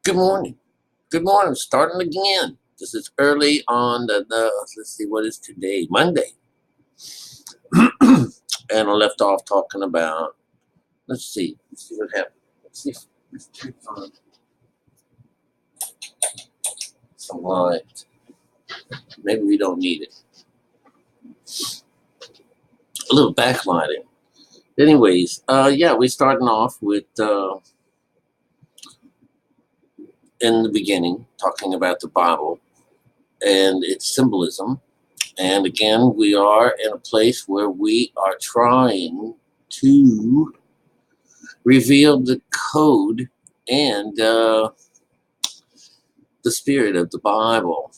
Good morning. Good morning. Starting again. This is early on let's see, what is today? Monday. And I left off talking about, let's see what happened. Let's see if let's turn on some light. Maybe we don't need it. A little backlighting. Anyways, yeah, we're starting off with, in the beginning, talking about the Bible and its symbolism. And again, we are in a place where we are trying to reveal the code and the spirit of the Bible,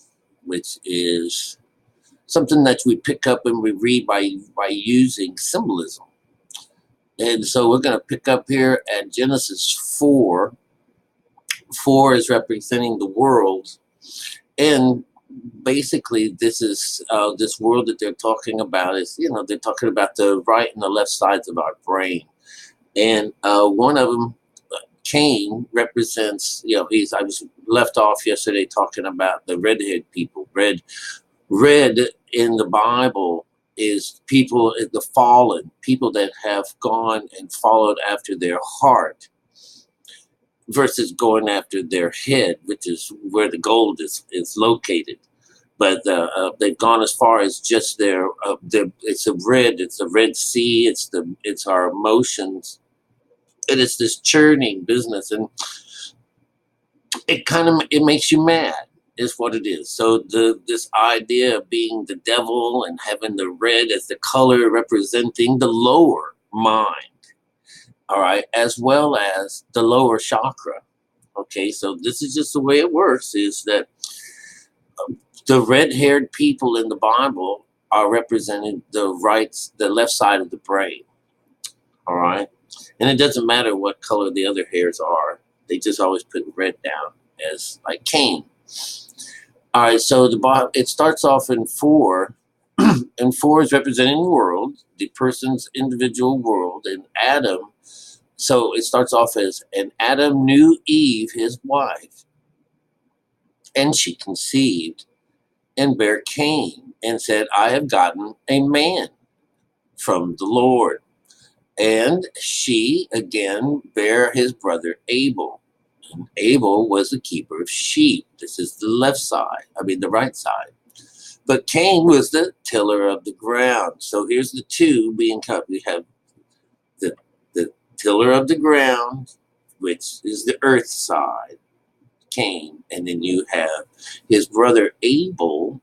which is something that we pick up and we read by using symbolism. And so we're going to pick up here at Genesis 4. 4 is representing the world. And basically, this is this world that they're talking about is, they're talking about the right and the left sides of our brain. And one of them, Cain, represents, I was left off yesterday talking about the redhead people. Red in the Bible is people, the fallen, people that have gone and followed after their heart versus going after their head, which is where the gold is located. But they've gone as far as just it's a red sea. It's our emotions, and it's this churning business, and it makes you mad, is what it is. So this idea of being the devil and having the red as the color representing the lower mind, all right, as well as the lower chakra. Okay, so this is just the way it works, is that the red-haired people in the Bible are representing the left side of the brain. All right, and it doesn't matter what color the other hairs are; they just always put red down as like Cain. All right, so it starts off in 4, and 4 is representing the world, the person's individual world, and Adam. So it starts off as, and Adam knew Eve, his wife, and she conceived and bare Cain, and said, I have gotten a man from the Lord. And she again bare his brother Abel. And Abel was the keeper of sheep. This is the the right side. But Cain was the tiller of the ground. So here's the two being cut. We have the tiller of the ground, which is the earth side, Cain. And then you have his brother Abel,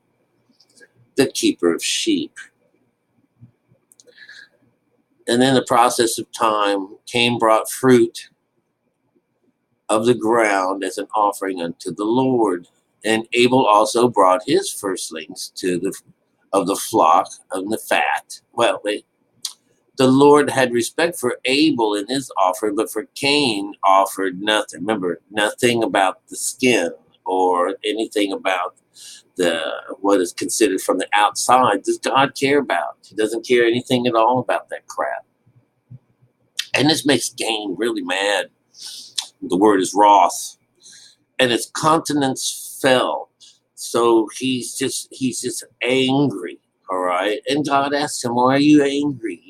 the keeper of sheep. And in the process of time, Cain brought fruit of the ground as an offering unto the Lord. And Abel also brought his firstlings of the flock of the fat. Well, the Lord had respect for Abel in his offering, but for Cain offered nothing. Remember, nothing about the skin or anything about what is considered from the outside does God care about. He doesn't care anything at all about that crap. And this makes Cain really mad. The word is wrath. And his countenance fell. So he's just angry. All right. And God asks him, why are you angry?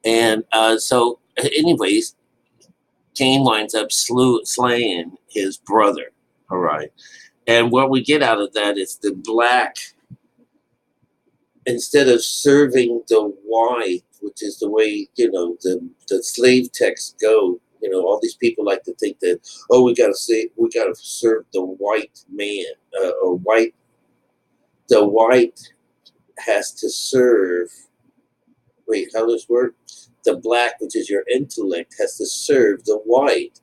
And so anyways, Cain winds up slaying his brother. All right. And what we get out of that is the black, instead of serving the white, which is the way, the slave texts go, all these people like to think that, oh, we got to serve the white man, the white has to serve, wait, how does this work? The black, which is your intellect, has to serve the white.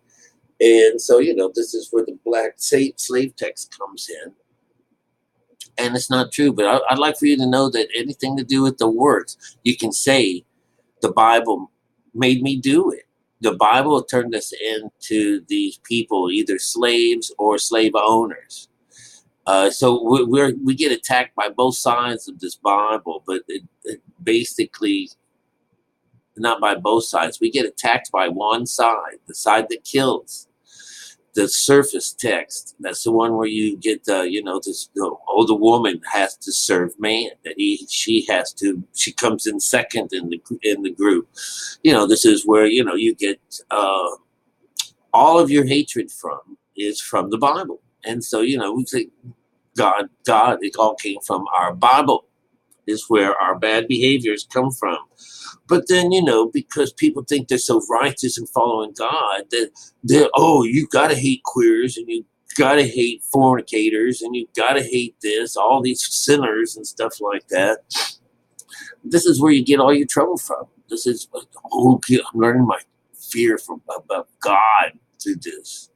And so, this is where the black slave text comes in. And it's not true, but I'd like for you to know that anything to do with the works, you can say, the Bible made me do it. The Bible turned us into these people, either slaves or slave owners. So we get attacked by both sides of this Bible, but it basically, not by both sides. We get attacked by one side, the side that kills. the surface text. That's the one where you get this the older woman has to serve man. That she comes in second in the group. This is where you get all of your hatred is from the Bible. And so we say God, it all came from our Bible. Is where our bad behaviors come from. But then, because people think they're so righteous and following God, you got to hate queers and you got to hate fornicators and you got to hate this, all these sinners and stuff like that. This is where you get all your trouble from. This is, I'm learning my fear about God through this.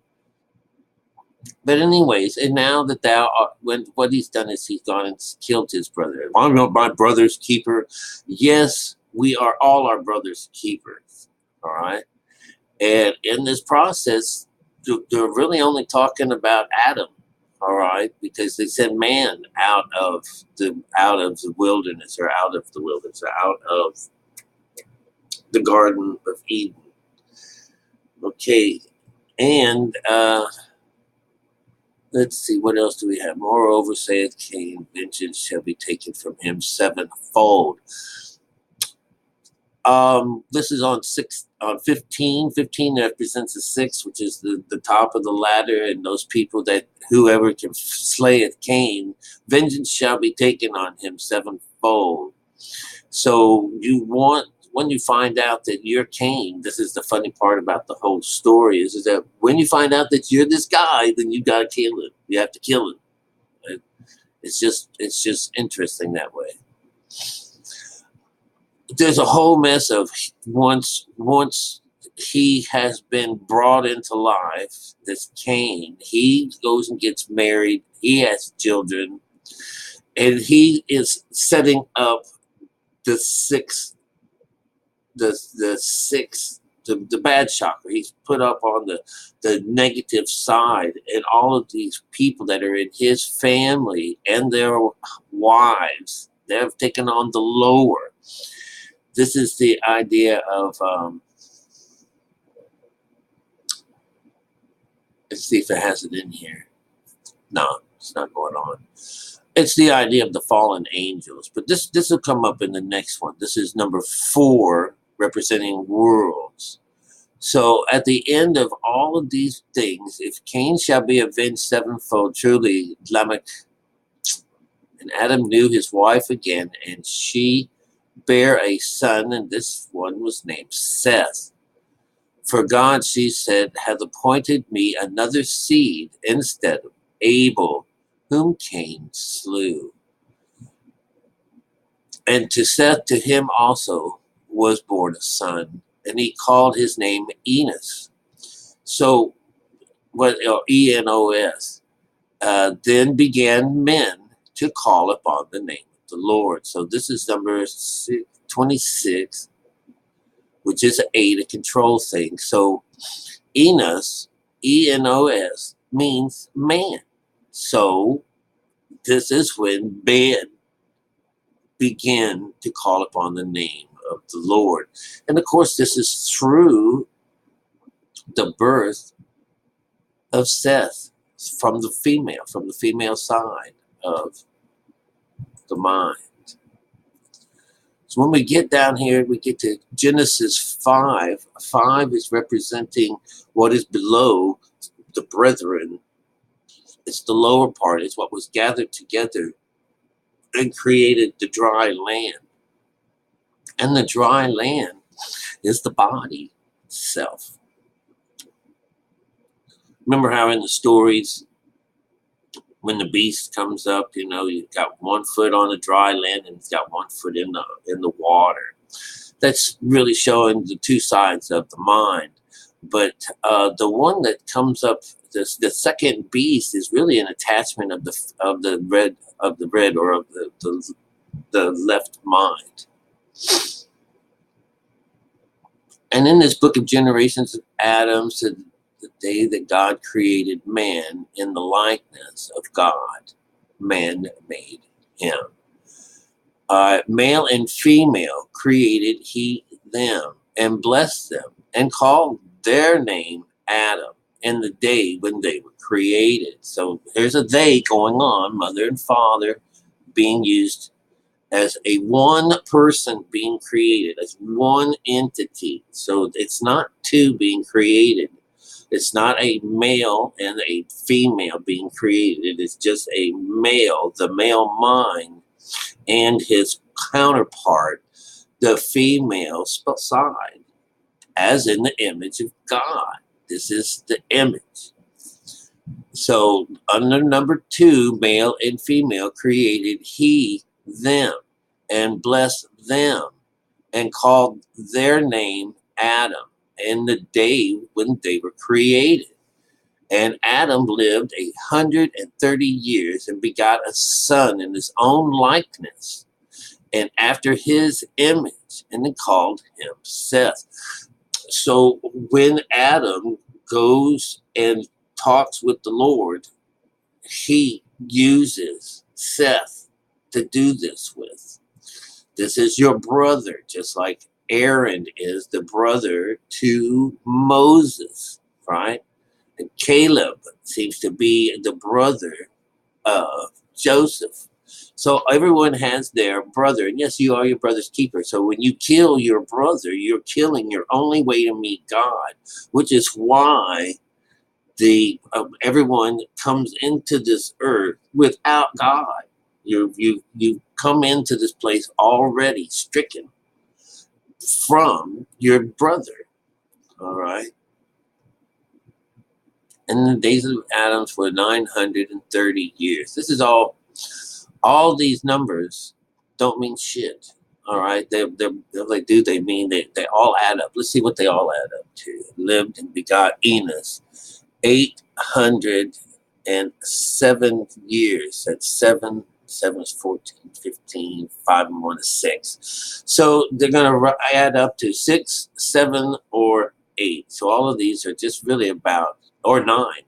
But anyways, and now that what he's done is he's gone and killed his brother. I'm not my brother's keeper. Yes, we are all our brother's keepers. All right. And in this process, they're really only talking about Adam. All right, because they sent man out of the wilderness, or out of the Garden of Eden. Okay, and let's see, what else do we have? Moreover, saith Cain, vengeance shall be taken from him sevenfold. This is on 15. 15 represents the 6, which is the top of the ladder, and those people that whoever can slay Cain, vengeance shall be taken on him sevenfold. So when you find out that you're Cain, this is the funny part about the whole story, is that when you find out that you're this guy, then you got to kill him. You have to kill him. It's just interesting that way. There's a whole mess of once he has been brought into life, this Cain, he goes and gets married, he has children, and he is setting up the bad chakra. He's put up on the negative side, and all of these people that are in his family and their wives, they've taken on the lower. This is the idea of, let's see if it has it in here. No, it's not going on. It's the idea of the fallen angels. But this will come up in the next one. This is number 4, representing worlds. So at the end of all of these things, if Cain shall be avenged sevenfold, truly Lamech and Adam knew his wife again, and she bare a son, and this one was named Seth. For God, she said, hath appointed me another seed instead of Abel, whom Cain slew. And to Seth, to him also was born a son, and he called his name Enos. So, Enos. Then began men to call upon the name of the Lord. So this is number 26, which is 8, a control thing. So Enos, E-N-O-S, means man. So this is when man began to call upon the name of the Lord. And of course, this is through the birth of Seth from the female side of the mind. So when we get down here, we get to Genesis 5. 5 is representing what is below the brethren. It's the lower part. It's what was gathered together and created the dry land. And the dry land is the body itself. Remember how in the stories, when the beast comes up, you've got 1 foot on the dry land and it's got 1 foot in the water. That's really showing the two sides of the mind. But the one that comes up, the second beast, is really an attachment of the red or of the left mind. And in this book of Generations of Adam, said the day that God created man in the likeness of God, man made him. Male and female created he them, and blessed them, and called their name Adam. in the day when they were created. So there's a they going on, mother and father being used as a one person being created, as one entity. So it's not two being created. It's not a male and a female being created. It is just a male, the male mind, and his counterpart, the female side, as in the image of God. This is the image. So under number 2, male and female created he them and blessed them and called their name Adam in the day when they were created. And Adam lived 130 years and begot a son in his own likeness and after his image, and then called him Seth. So when Adam goes and talks with the Lord, he uses Seth to do this with. This is your brother, just like Aaron is the brother to Moses, right? And Caleb seems to be the brother of Joseph. So everyone has their brother, and yes, you are your brother's keeper. So when you kill your brother, you're killing your only way to meet God, which is why everyone comes into this earth without God. You come into this place already stricken from your brother. All right. And the days of Adams were 930 years. This is all these numbers don't mean shit. All right. They mean they all add up. Let's see what they all add up to. Lived and begot Enos 807 years. That's 7 is 14, 15, 5 and 1 is 6. So they're going to add up to 6, 7, or 8. So all of these are just really about, or 9,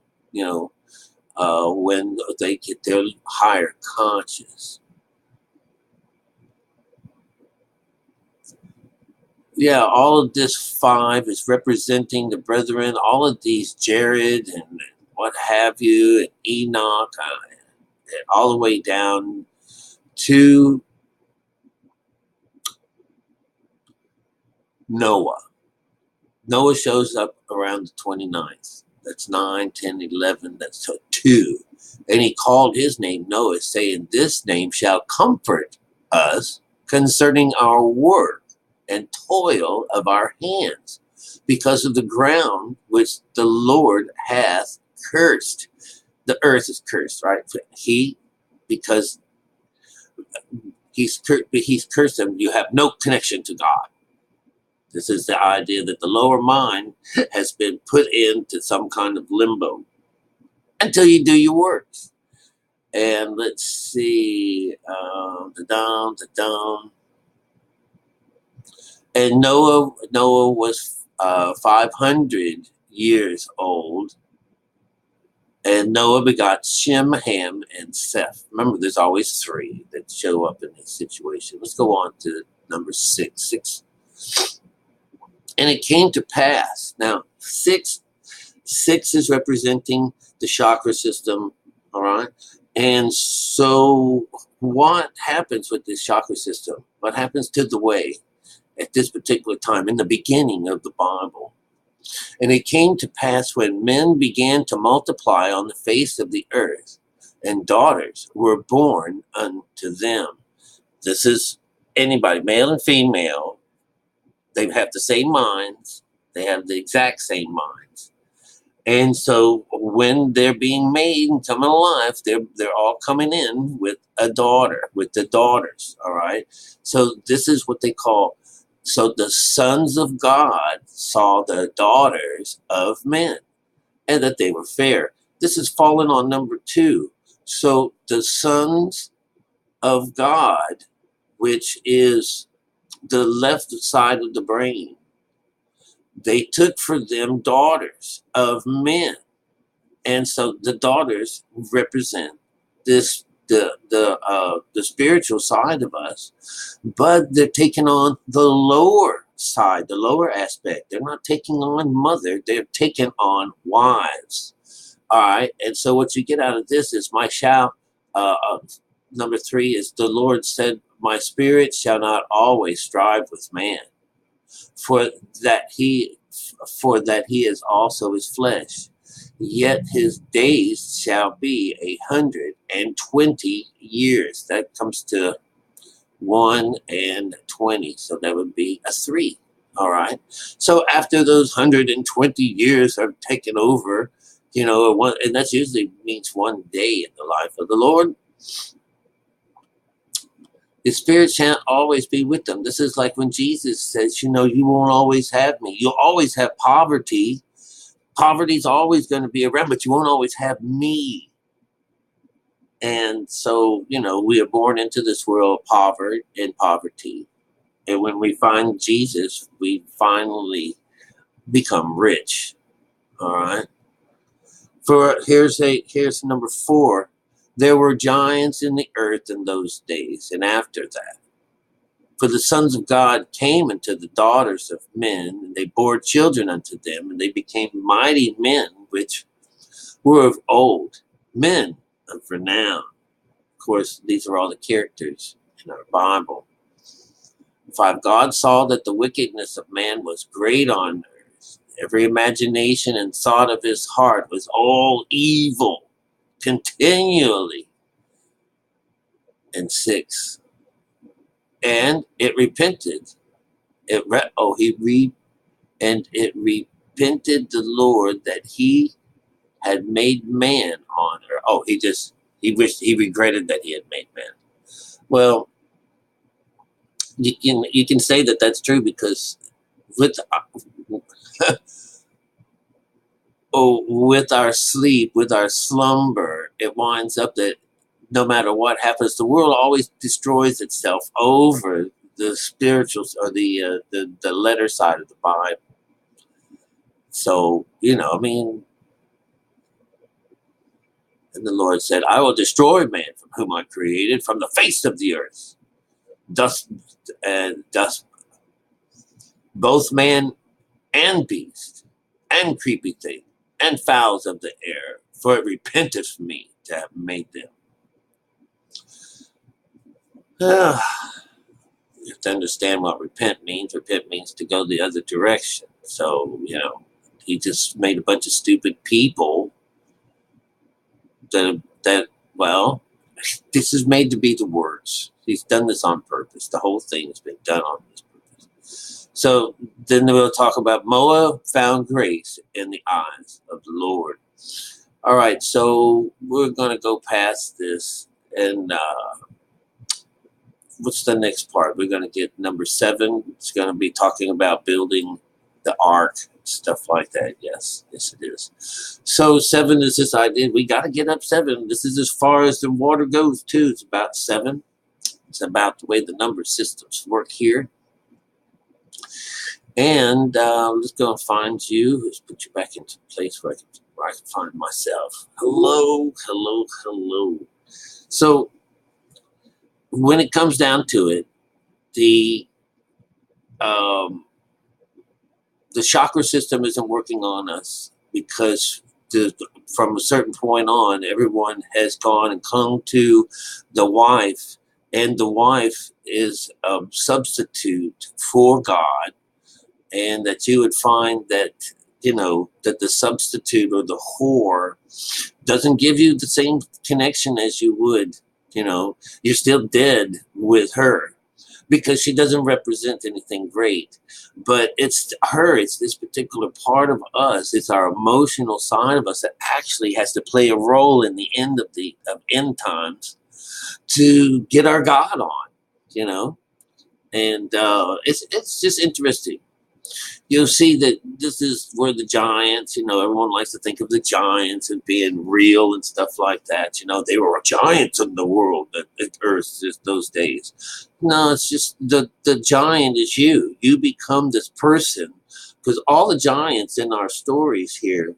when they get their higher conscious. Yeah, all of this 5 is representing the brethren. All of these, Jared and what have you, and Enoch, and all the way down to Noah. Noah shows up around the 29th. That's 9, 10, 11. That's 2. And he called his name Noah, saying, "This name shall comfort us concerning our work and toil of our hands, because of the ground which the Lord hath cursed." The earth is cursed, right? Because he's cursed them. You have no connection to God. This is the idea that the lower mind has been put into some kind of limbo until you do your works. And let's see, and Noah was 500 years old, and Noah begot Shem, Ham, and Seth. Remember, there's always 3 that show up in this situation. Let's go on to number 6. And it came to pass. Now, 6 is representing the chakra system, all right? And so what happens with this chakra system? What happens to the way at this particular time in the beginning of the Bible? And it came to pass when men began to multiply on the face of the earth, and daughters were born unto them. This is anybody, male and female. They have the same minds. They have the exact same minds. And so when they're being made and coming alive, they're all coming in with a daughter, with the daughters, all right? So this is what they call, so the sons of God saw the daughters of men, and that they were fair. This is fallen on number 2. So the sons of God, which is the left side of the brain, they took for them daughters of men, and so the daughters represent this the spiritual side of us, but they're taking on the lower side, the lower aspect. They're not taking on mother, they're taking on wives. All right. And so what you get out of this is my shout. Number 3 is the Lord said, my spirit shall not always strive with man, for that he is also his flesh. Yet his days shall be 120 years. That comes to 1 and 20. So that would be a 3. All right. So after those 120 years are taken over, and that usually means one day in the life of the Lord, the spirit shan't always be with them. This is like when Jesus says, you won't always have me. You'll always have poverty. Poverty's always going to be around, but you won't always have me. And so, we are born into this world in poverty. And when we find Jesus, we finally become rich. All right. Here's number 4. There were giants in the earth in those days, and after that. For the sons of God came unto the daughters of men, and they bore children unto them, and they became mighty men, which were of old, men of renown. Of course, these are all the characters in our Bible. 5, God saw that the wickedness of man was great on earth. Every imagination and thought of his heart was all evil, continually. And 6, and it repented. It repented the Lord that he had made man on earth. Oh, he regretted that he had made man. Well, you can say that that's true, because with with our sleep, with our slumber, it winds up that no matter what happens, the world always destroys itself over the spirituals, or the letter side of the Bible. So, and the Lord said, I will destroy man from whom I created from the face of the earth. Dust, both man and beast, and creepy thing, and fowls of the air, for it repenteth me to have made them. You have to understand what repent means. Repent means to go the other direction. So, he just made a bunch of stupid people well, this is made to be the words. He's done this on purpose. The whole thing has been done on this purpose. So then we'll talk about Moab found grace in the eyes of the Lord. All right, so we're going to go past this, and what's the next part? We're going to get number 7. It's going to be talking about building the ark, stuff like that. Yes, it is. So 7 is this idea. We got to get up 7. This is as far as the water goes, too. It's about 7. It's about the way the number systems work here. And let's go and find you. Let's put you back into a place where I can find myself. Hello. So when it comes down to it, the chakra system isn't working on us, because from a certain point on, everyone has gone and clung to the wife, and the wife is a substitute for God, and that you would find that, that the substitute, or the whore, doesn't give you the same connection as you would, you're still dead with her, because she doesn't represent anything great. But it's this particular part of us, it's our emotional side of us that actually has to play a role in the end of end times to get our God on, and it's just interesting. You'll see that this is where the giants, everyone likes to think of the giants and being real and stuff like that. They were giants in the world at Earth those days. No, it's just the giant is you. You become this person, because all the giants in our stories here,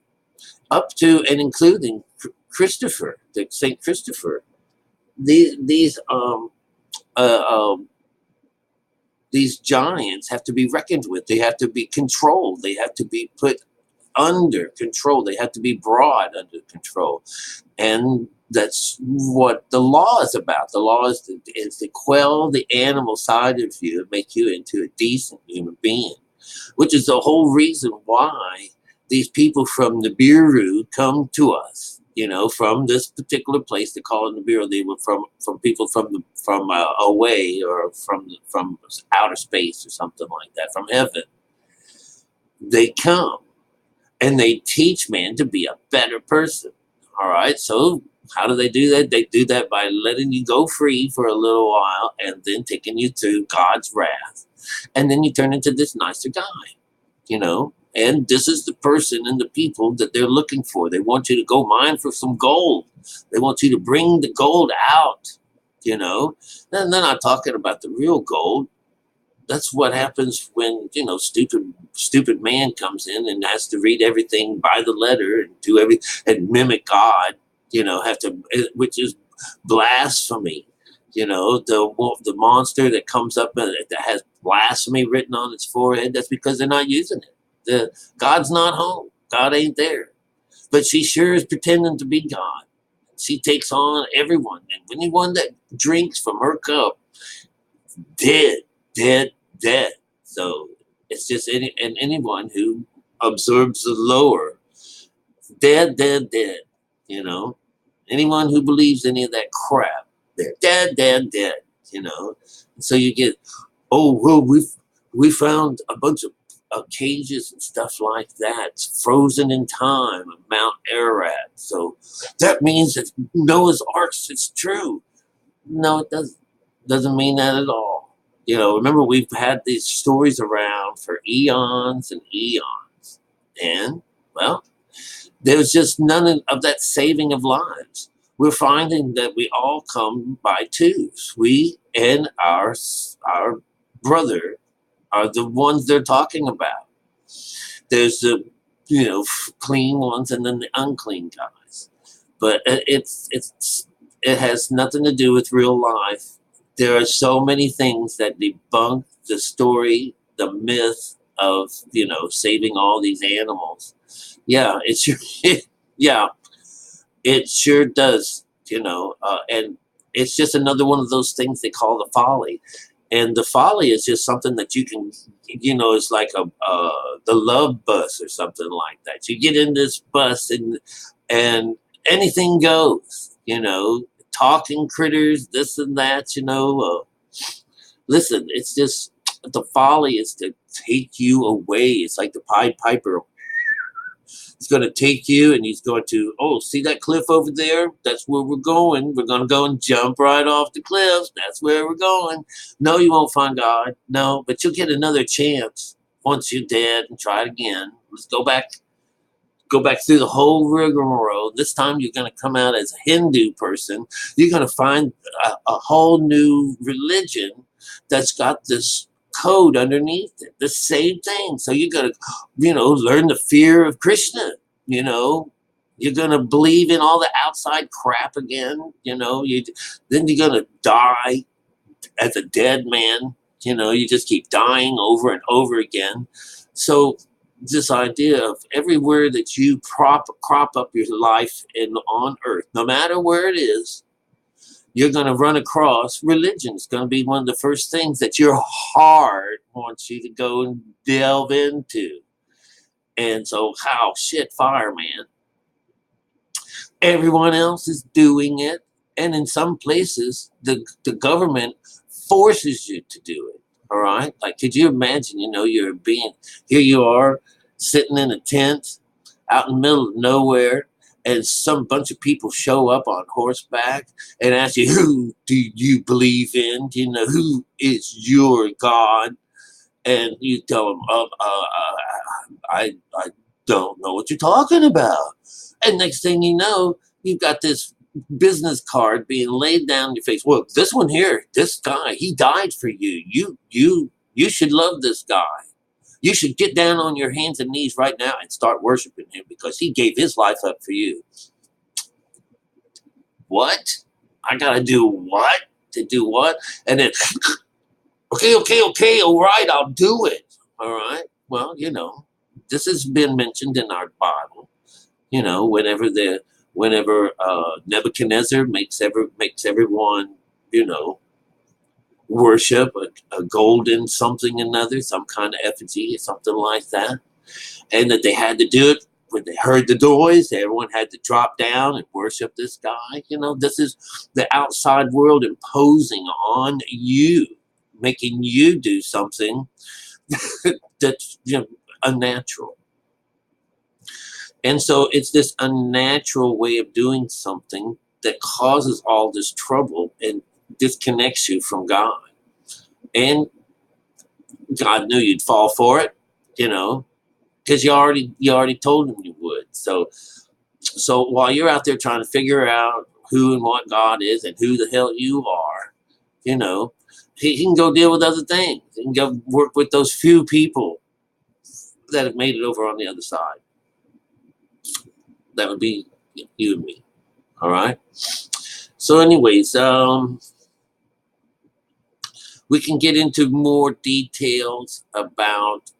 up to and including Christopher, Saint Christopher, these these giants have to be reckoned with. They have to be controlled. They have to be put under control. They have to be brought under control. And that's what the law is about. The law is to quell the animal side of you and make you into a decent human being, which is the whole reason why these people from Nibiru come to us. From this particular place, they call it Nibiru. They were from people from away, or from outer space or something like that, from heaven. They come and they teach man to be a better person. All right, so how do they do that? They do that by letting you go free for a little while and then taking you to God's wrath. And then you turn into this nicer guy, And this is the person and the people that they're looking for. They want you to go mine for some gold. They want you to bring the gold out, And they're not talking about the real gold. That's what happens when, stupid man comes in and has to read everything by the letter and do and mimic God, which is blasphemy. The monster that comes up and that has blasphemy written on its forehead, that's because they're not using it. God's not home. God ain't there. But she sure is pretending to be God. She takes on everyone. And anyone that drinks from her cup, dead. So it's just anyone who absorbs the lower, dead. Anyone who believes any of that crap, they're dead. So you get, we found a bunch of cages and stuff like that. It's frozen in time of Mount Ararat. So that means that Noah's Ark is true. No, it doesn't mean that at all. Remember, we've had these stories around for eons and eons. And, well, there's just none of that saving of lives. We're finding that we all come by twos. We and our brother are the ones they're talking about. There's the, clean ones and then the unclean guys. But it has nothing to do with real life. There are so many things that debunk the story, the myth of, saving all these animals. Yeah, it sure does, and it's just another one of those things they call the folly. And the folly is just something that you can, it's like the love bus or something like that. You get in this bus and anything goes, talking critters, this and that, listen, it's just, the folly is to take you away. It's like the Pied Piper. He's going to take you and he's going to, see that cliff over there? That's where we're going. We're going to go and jump right off the cliff. That's where we're going. No, you won't find God. No, but you'll get another chance once you're dead and try it again. Let's go back through the whole rigmarole. This time you're going to come out as a Hindu person. You're going to find a whole new religion that's got this code underneath it, the same thing. So you're going to, learn the fear of Krishna. You're going to believe in all the outside crap again. Then you're going to die as a dead man. You just keep dying over and over again. So this idea of everywhere that you crop up your life on earth, no matter where it is, you're going to run across religion. It's going to be one of the first things that your heart wants you to go and delve into. And so, fireman. Everyone else is doing it. And in some places, the government forces you to do it. All right? Like, could you imagine, here you are, sitting in a tent out in the middle of nowhere, and some bunch of people show up on horseback and ask you, who do you believe in? Who is your God? And you tell them, I don't know what you're talking about. And next thing you know, you've got this business card being laid down in your face. Well, this one here, this guy, he died for you. You should love this guy. You should get down on your hands and knees right now and start worshiping him because he gave his life up for you. What? I got to do what? To do what? And then, Okay, all right, I'll do it. All right. Well, this has been mentioned in our Bible. Whenever Nebuchadnezzar makes everyone, you know, worship a golden something another, some kind of effigy or something like that, and that they had to do it when they heard the noise. Everyone had to drop down and worship this guy. This is the outside world imposing on you, making you do something that's unnatural. And so it's this unnatural way of doing something that causes all this trouble and disconnects you from God. And God knew you'd fall for it, because you already told him you would. So while you're out there trying to figure out who and what God is and who the hell you are, he can go deal with other things. He can go work with those few people that have made it over on the other side. That would be you and me. All right. So anyways, we can get into more details about,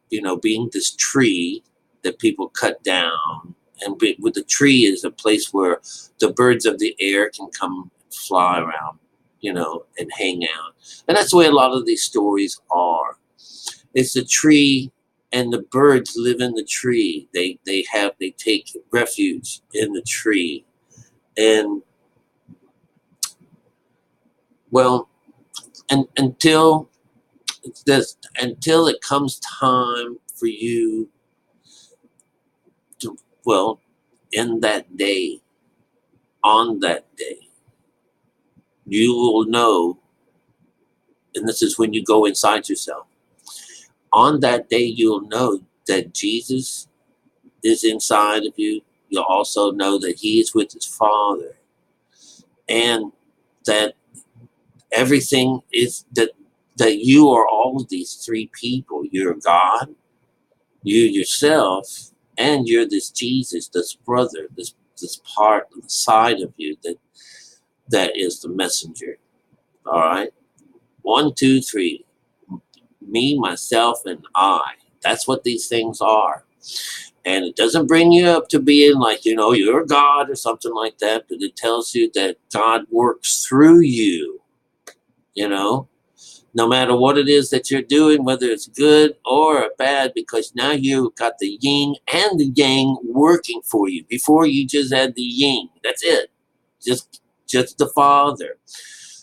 being this tree that people cut down. And with the tree is a place where the birds of the air can come fly around, and hang out. And that's the way a lot of these stories are. It's the tree, and the birds live in the tree. They take refuge in the tree. And well, and until it comes time for you to, in that day, on that day, you will know, and this is when you go inside yourself. On that day, you'll know that Jesus is inside of you. You'll also know that he is with his Father, and that everything is that you are all of these three people. You're God, you yourself, and you're this Jesus, this brother, this part of the side of you that is the messenger. All right. 1, 2, 3. Me, myself, and I. That's what these things are. And it doesn't bring you up to being like, you're God or something like that, but it tells you that God works through you, no matter what it is that you're doing, whether it's good or bad, because now you've got the yin and the yang working for you. Before, you just had the yin. That's it. Just the Father.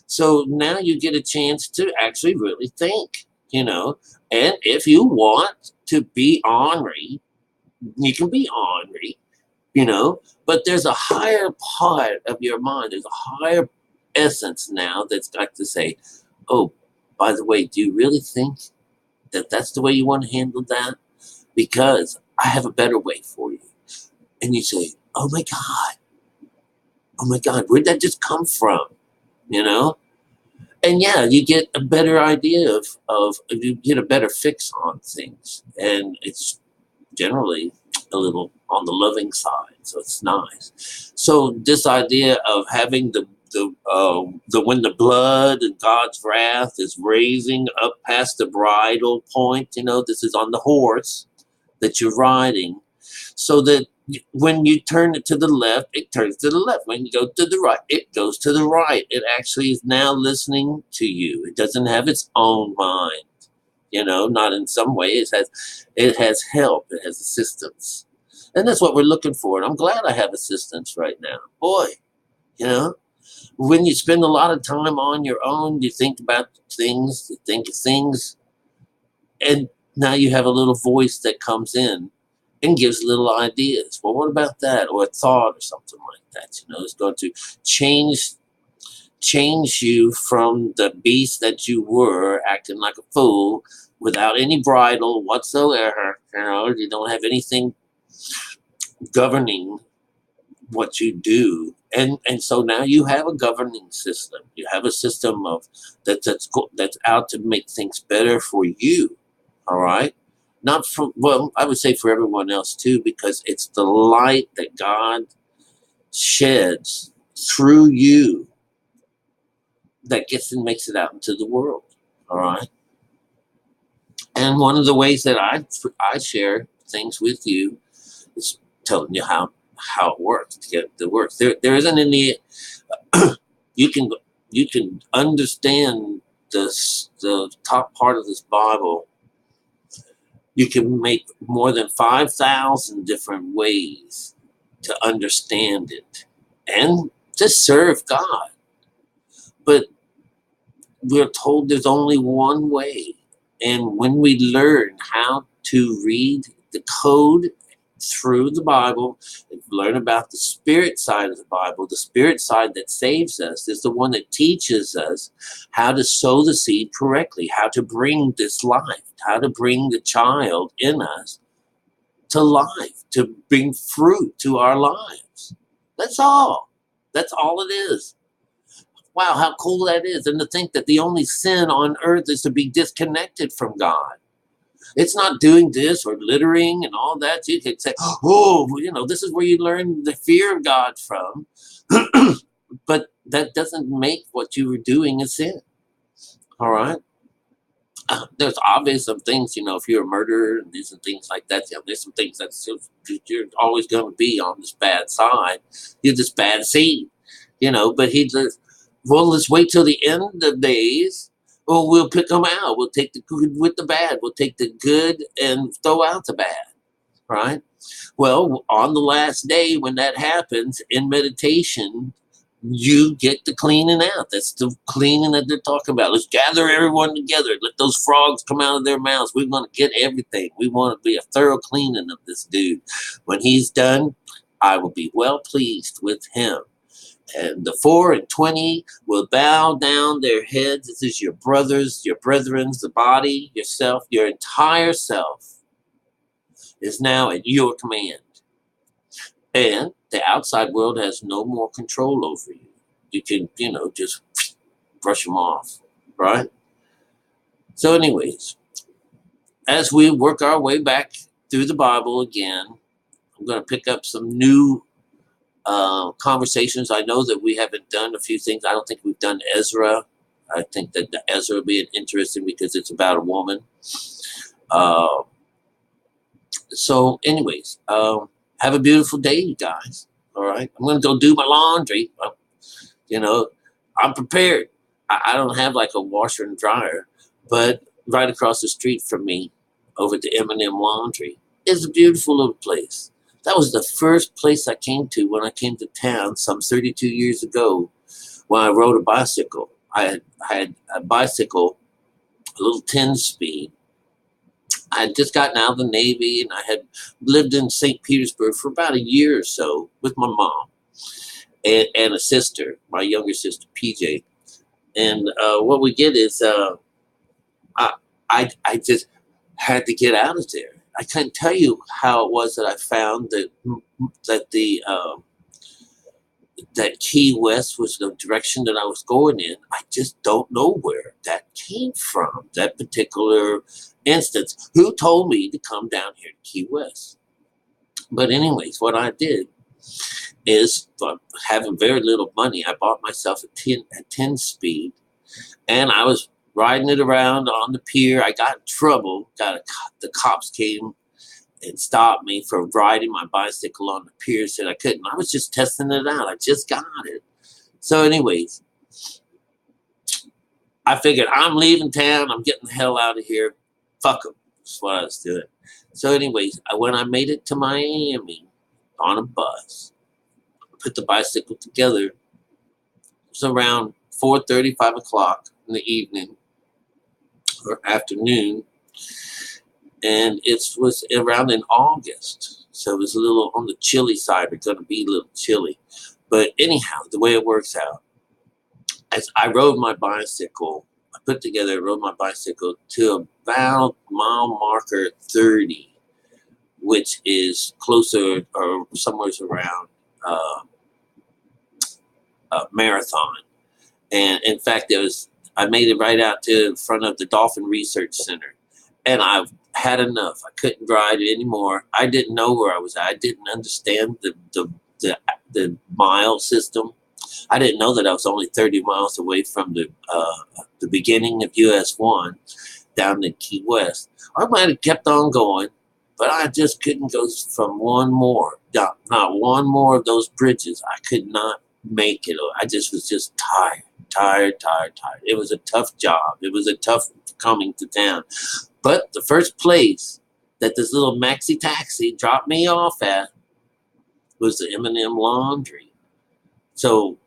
So now you get a chance to actually really think, and if you want to be ornery, you can be ornery, but there's a higher part of your mind. There's a higher essence now that's got to say, oh, by the way, do you really think that that's the way you want to handle that? Because I have a better way for you. And you say, oh my God, where'd that just come from? And yeah, you get a better idea of you get a better fix on things. And it's generally a little on the loving side. So it's nice. So this idea of having the when the blood and God's wrath is raising up past the bridle point, this is on the horse that you're riding, so that when you turn it to the left, it turns to the left. When you go to the right, it goes to the right. It actually is now listening to you. It doesn't have its own mind, not in some way. It has help. It has assistance. And that's what we're looking for. And I'm glad I have assistance right now. Boy, when you spend a lot of time on your own, you think about things, you think of things, and now you have a little voice that comes in and gives little ideas. Well, what about that? Or a thought or something like that, it's going to change you from the beast that you were, acting like a fool without any bridle whatsoever. You don't have anything governing what you do, and so now you have a governing system. You have a system of that's out to make things better for you. All right, not for, well, I would say for everyone else too, because it's the light that God sheds through you that gets and makes it out into the world. All right. And one of the ways that I share things with you is telling you how it works to get the works. There isn't any. you can understand the top part of this Bible. You can make more than 5,000 different ways to understand it and to serve God. But we're told there's only one way. And when we learn how to read the code through the Bible and learn about the spirit side of the Bible, the spirit side that saves us is the one that teaches us how to sow the seed correctly, how to bring this life, how to bring the child in us to life, to bring fruit to our lives. That's all. That's all it is. Wow, how cool that is. And to think that the only sin on earth is to be disconnected from God. It's not doing this or littering and all that. You could say, oh, this is where you learn the fear of God from. But that doesn't make what you were doing a sin. All right? There's obvious some things, if you're a murderer and there's some things like that, there's some things that you're always going to be on this bad side. You're this bad seed, but he just, well, let's wait till the end of days. Well, we'll pick them out. We'll take the good with the bad. We'll take the good and throw out the bad, right? Well, on the last day when that happens in meditation, you get the cleaning out. That's the cleaning that they're talking about. Let's gather everyone together. Let those frogs come out of their mouths. We want to get everything. We want to be a thorough cleaning of this dude. When he's done, I will be well pleased with him. And the 4 and 20 will bow down their heads. This is your brothers, your brethren, the body, yourself, your entire self is now at your command. And the outside world has no more control over you. You can, just brush them off, right? So anyways, as we work our way back through the Bible again, I'm going to pick up some new conversations. I know that we haven't done a few things. I don't think we've done Ezra. I think that the Ezra will be interesting because it's about a woman. So anyways, have a beautiful day, you guys. All right. I'm going to go do my laundry. I'm prepared. I don't have like a washer and dryer, but right across the street from me over at the M&M Laundry is a beautiful little place. That was the first place I came to when I came to town some 32 years ago when I rode a bicycle. I had a bicycle, a little 10-speed. I had just gotten out of the Navy and I had lived in St. Petersburg for about a year or so with my mom and a sister, my younger sister, PJ. And what we did is I just had to get out of there. I can't tell you how it was that I found that Key West was the direction that I was going in. I just don't know where that came from, that particular instance. Who told me to come down here to Key West? But anyways, what I did is, having very little money, I bought myself a 10-speed, and I was riding it around on the pier. I got in trouble. The cops came and stopped me for riding my bicycle on the pier. Said I couldn't. I was just testing it out. I just got it. So anyways, I figured I'm leaving town. I'm getting the hell out of here. Fuck them. That's what I was doing. So anyways, when I made it to Miami on a bus, I put the bicycle together. It was around 4:30, 5 o'clock in the evening or afternoon. And it was around in August. So it was a little on the chilly side. It's going to be a little chilly. But anyhow, the way it works out, as I rode my bicycle, rode my bicycle to about mile marker 30, which is closer or somewhere around Marathon. And in fact, I made it right out to in front of the Dolphin Research Center. And I've had enough. I couldn't ride it anymore. I didn't know where I was at. I didn't understand the mile system. I didn't know that I was only 30 miles away from the beginning of US 1, down in Key West. I might have kept on going, but I just couldn't go from one more. Not one more of those bridges. I could not make it. I just was just tired. It was a tough job. It was a tough coming to town. But the first place that this little maxi taxi dropped me off at was the M&M Laundry. So,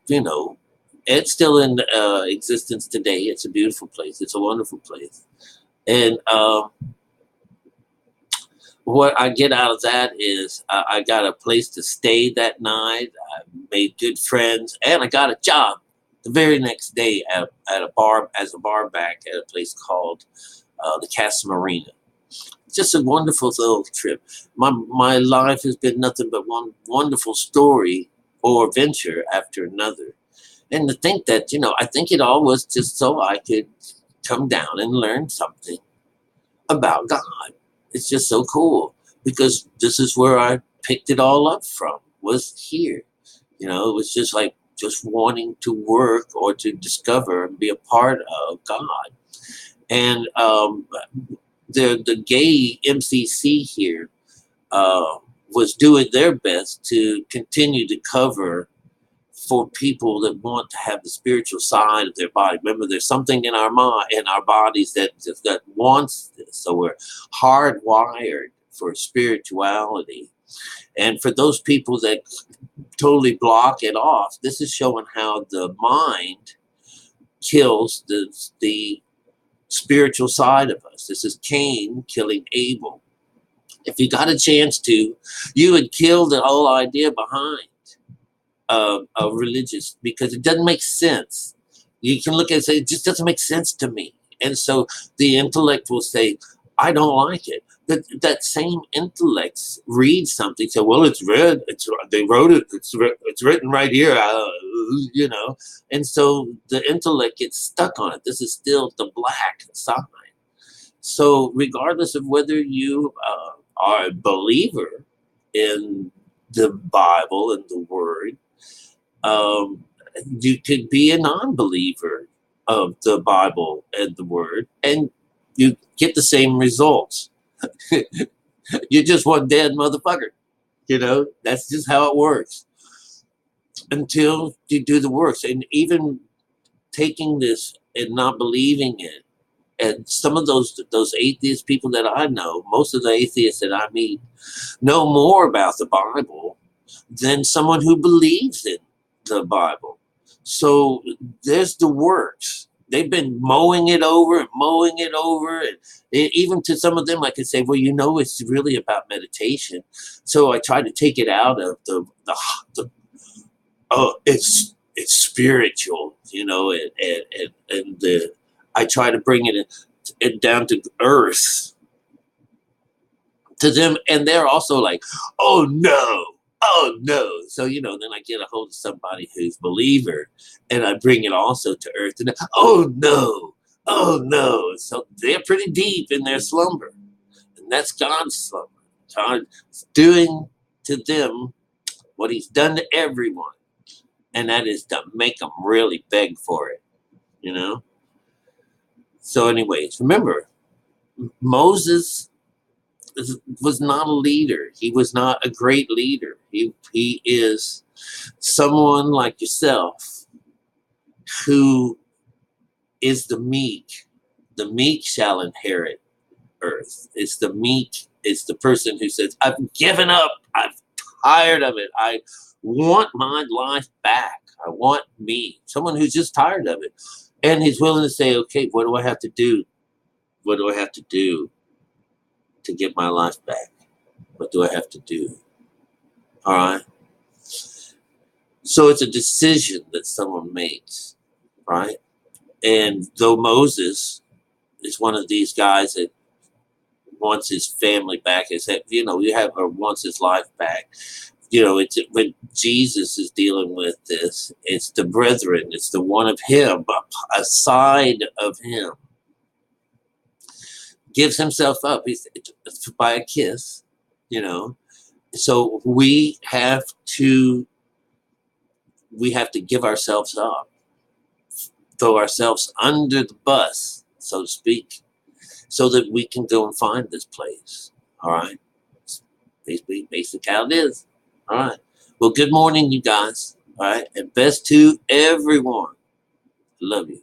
it's still in existence today. It's a beautiful place. It's a wonderful place. And what I get out of that is I got a place to stay that night. I made good friends, and I got a job the very next day at a bar as a bar back at a place called the Casa Marina. Just a wonderful little trip. My life has been nothing but one wonderful story or venture after another. And to think that, I think it all was just so I could come down and learn something about God. It's just so cool because this is where I picked it all up from, was here. It was just like just wanting to work or to discover and be a part of God. And the gay MCC here was doing their best to continue to cover for people that want to have the spiritual side of their body. Remember, there's something in our mind, in our bodies that wants this. So we're hardwired for spirituality. And for those people that totally block it off, this is showing how the mind kills the spiritual side of us. This is Cain killing Abel. If you got a chance to, you would kill the whole idea behind a religious, because it doesn't make sense. You can look at it and say, it just doesn't make sense to me. And so the intellect will say, I don't like it. That same intellect reads something, say, well, it's read, they wrote it, it's written right here, And so the intellect gets stuck on it. This is still the black side. So regardless of whether you are a believer in the Bible and the Word, you could be a non-believer of the Bible and the Word, and you get the same results. You're just one dead motherfucker. That's just how it works. Until you do the works. And even taking this and not believing it, and some of those atheist people that I know, most of the atheists that I meet, know more about the Bible than someone who believes in the Bible. So there's the works. They've been mowing it over. And even to some of them, I could say, well, it's really about meditation. So I try to take it out of it's spiritual, and I try to bring it down to earth to them. And they're also like, oh no. So, then I get a hold of somebody who's believer and I bring it also to earth. And oh no. So they're pretty deep in their slumber. And that's God's slumber. God's doing to them what he's done to everyone. And that is to make them really beg for it, So anyways, remember, Moses was not a leader. He was not a great leader. He is someone like yourself who is the meek. The meek shall inherit earth. It's the meek. It's the person who says, I've given up. I'm tired of it. I want my life back. I want me. Someone who's just tired of it. And he's willing to say, okay, what do I have to do? What do I have to do to get my life back? What do I have to do? All right. So it's a decision that someone makes, right? And though Moses is one of these guys that wants his family back, wants his life back. It's when Jesus is dealing with this, it's the brethren, it's the one of him, a side of him. Gives himself up by a kiss, So we have to give ourselves up, throw ourselves under the bus, so to speak, so that we can go and find this place. All right. Basically, how it is. All right. Well, good morning, you guys. All right. And best to everyone. Love you.